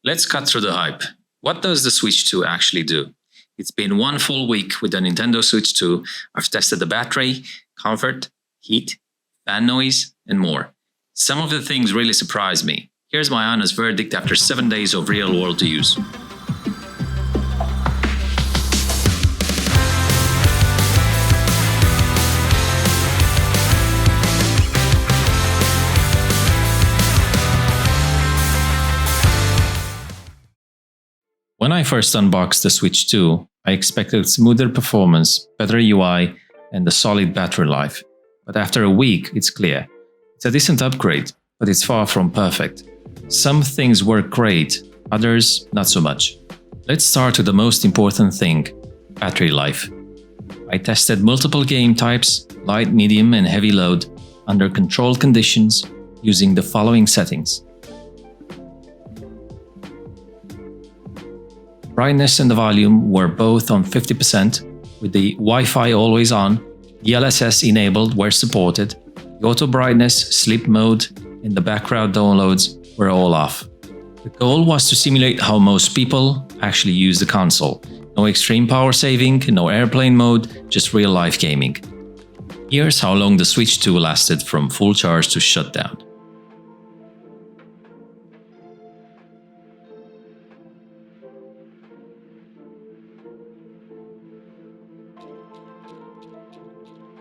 Let's cut through the hype. What does the Switch 2 actually do? It's been one full week with the Nintendo Switch 2. I've tested the battery, comfort, heat, fan noise, and more. Some of the things really surprised me. Here's my honest verdict after 7 days of real-world use. When I first unboxed the Switch 2, I expected smoother performance, better UI, and a solid battery life. But after a week, it's clear. It's a decent upgrade, but it's far from perfect. Some things work great, others not so much. Let's start with the most important thing: battery life. I tested multiple game types, light, medium, and heavy load, under controlled conditions, using the following settings. Brightness and the volume were both on 50%, with the Wi-Fi always on, DLSS enabled where supported, the auto brightness, sleep mode, and the background downloads were all off. The goal was to simulate how most people actually use the console. No extreme power saving, no airplane mode, just real-life gaming. Here's how long the Switch 2 lasted from full charge to shutdown.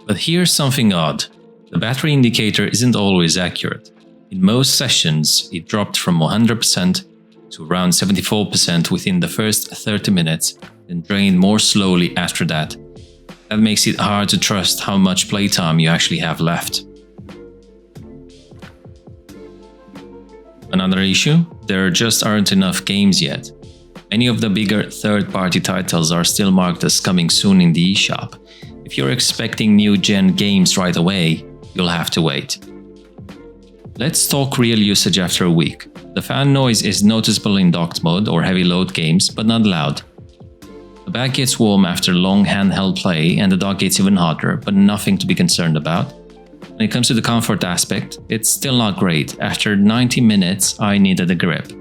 But here's something odd. The battery indicator isn't always accurate. In most sessions, it dropped from 100% to around 74% within the first 30 minutes, then drained more slowly after that. That makes it hard to trust how much playtime you actually have left. Another issue? There just aren't enough games yet. Many of the bigger third-party titles are still marked as coming soon in the eShop. If you're expecting new-gen games right away, you'll have to wait. Let's talk real usage after a week. The fan noise is noticeable in docked mode or heavy load games, but not loud. The back gets warm after long handheld play, and the dock gets even hotter, but nothing to be concerned about. When it comes to the comfort aspect, it's still not great. After 90 minutes, I needed a grip,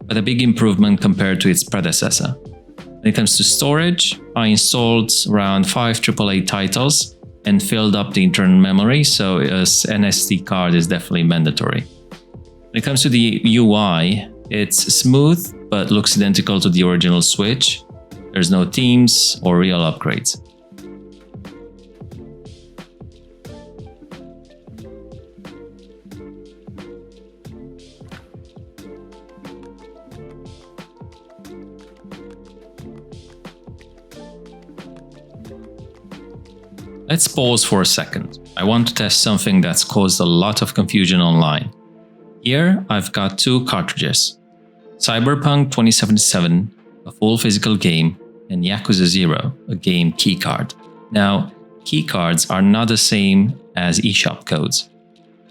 but a big improvement compared to its predecessor. When it comes to storage, I installed around 5 AAA titles and filled up the internal memory, so an SD card is definitely mandatory. When it comes to the UI, it's smooth but looks identical to the original Switch. There's no themes or real upgrades. Let's pause for a second. I want to test something that's caused a lot of confusion online. Here, I've got two cartridges: Cyberpunk 2077, a full physical game, and Yakuza 0, a game keycard. Now, keycards are not the same as eShop codes.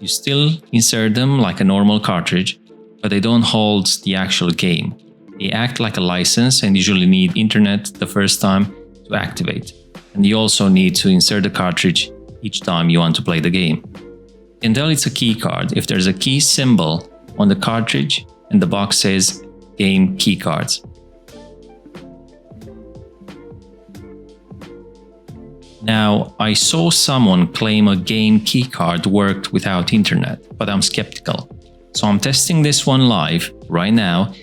You still insert them like a normal cartridge, but they don't hold the actual game. They act like a license and usually need internet the first time to activate. And you also need to insert the cartridge each time you want to play the game. You can tell it's a key card if there's a key symbol on the cartridge and the box says Game Keycards. Now, I saw someone claim a game keycard worked without internet, but I'm skeptical. So I'm testing this one live right now.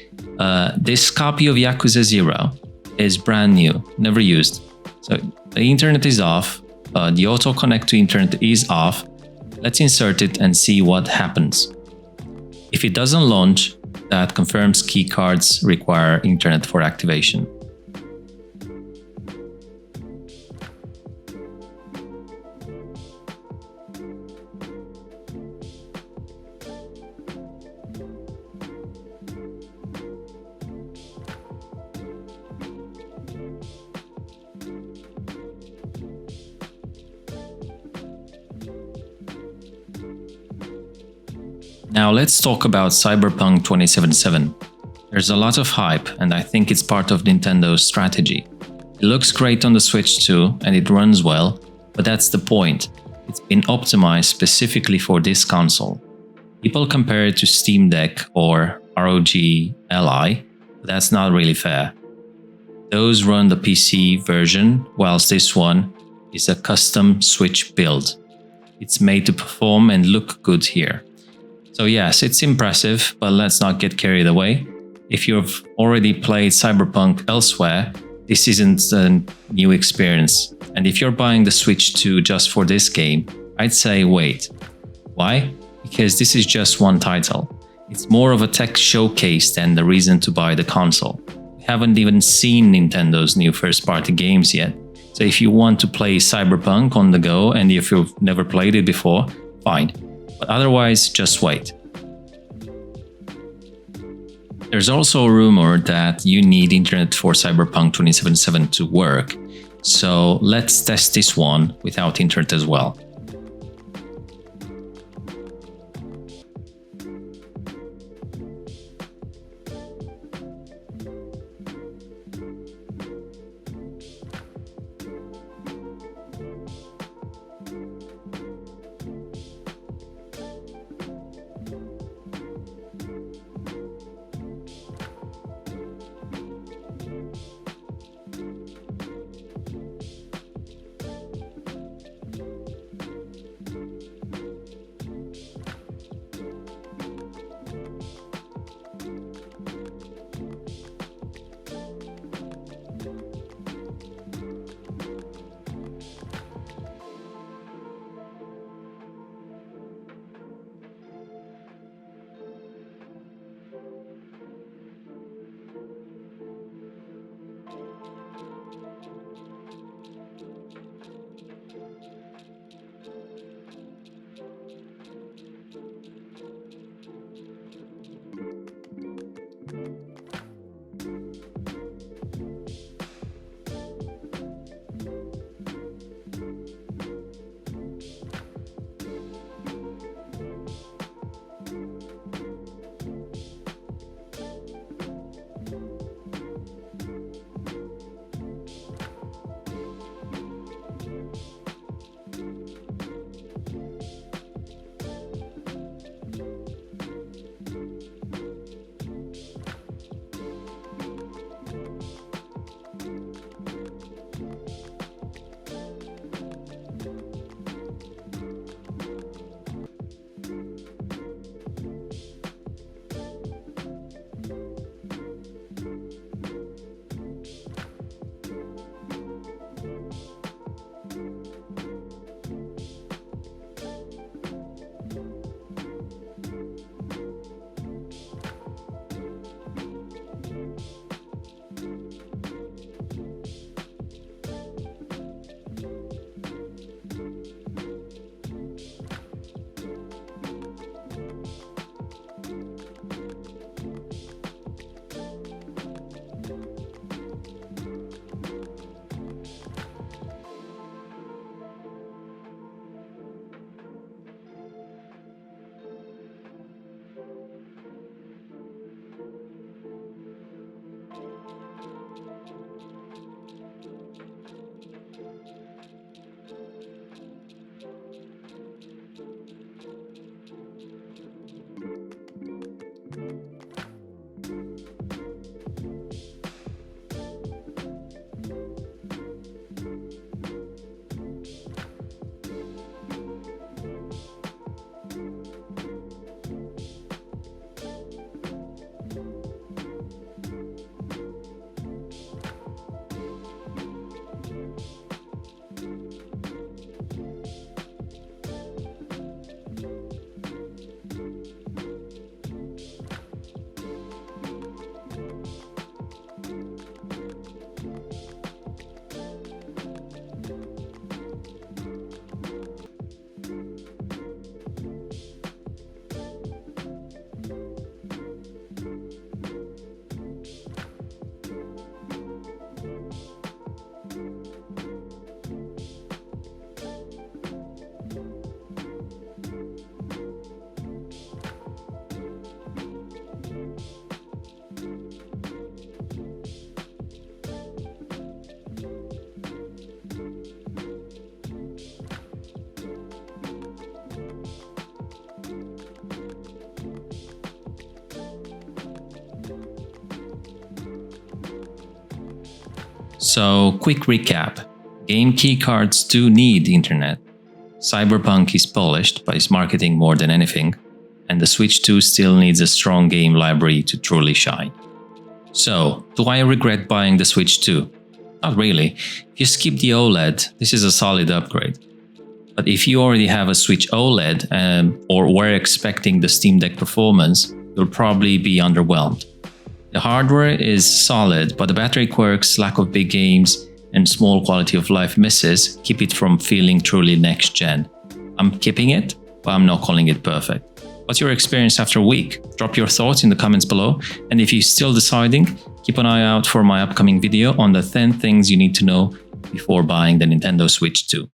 This copy of Yakuza 0 is brand new, never used. So the internet is off, the auto connect to internet is off. Let's insert it and see what happens. If it doesn't launch, that confirms keycards require internet for activation. Now let's talk about Cyberpunk 2077. There's a lot of hype, and I think it's part of Nintendo's strategy. It looks great on the Switch too, and it runs well, but that's the point. It's been optimized specifically for this console. People compare it to Steam Deck or ROG Ally, That's not really fair. Those run the PC version, whilst this one is a custom Switch build. It's made to perform and look good here. So yes, it's impressive, but let's not get carried away. If you've already played Cyberpunk elsewhere, this isn't a new experience. And if you're buying the Switch 2 just for this game, I'd say wait. Why? Because this is just one title. It's more of a tech showcase than the reason to buy the console. We haven't even seen Nintendo's new first-party games yet. So if you want to play Cyberpunk on the go and if you've never played it before, fine. But otherwise, just wait. There's also a rumor that you need internet for Cyberpunk 2077 to work. So let's test this one without internet as well. So, quick recap. Game keycards do need internet. Cyberpunk is polished by its marketing more than anything, and the Switch 2 still needs a strong game library to truly shine. So, do I regret buying the Switch 2? Not really. If you skip the OLED, this is a solid upgrade. But if you already have a Switch OLED or were expecting the Steam Deck performance, you'll probably be underwhelmed. The hardware is solid, but the battery quirks, lack of big games, and small quality of life misses keep it from feeling truly next gen. I'm keeping it, but I'm not calling it perfect. What's your experience after a week? Drop your thoughts in the comments below, and if you're still deciding, keep an eye out for my upcoming video on the 10 things you need to know before buying the Nintendo Switch 2.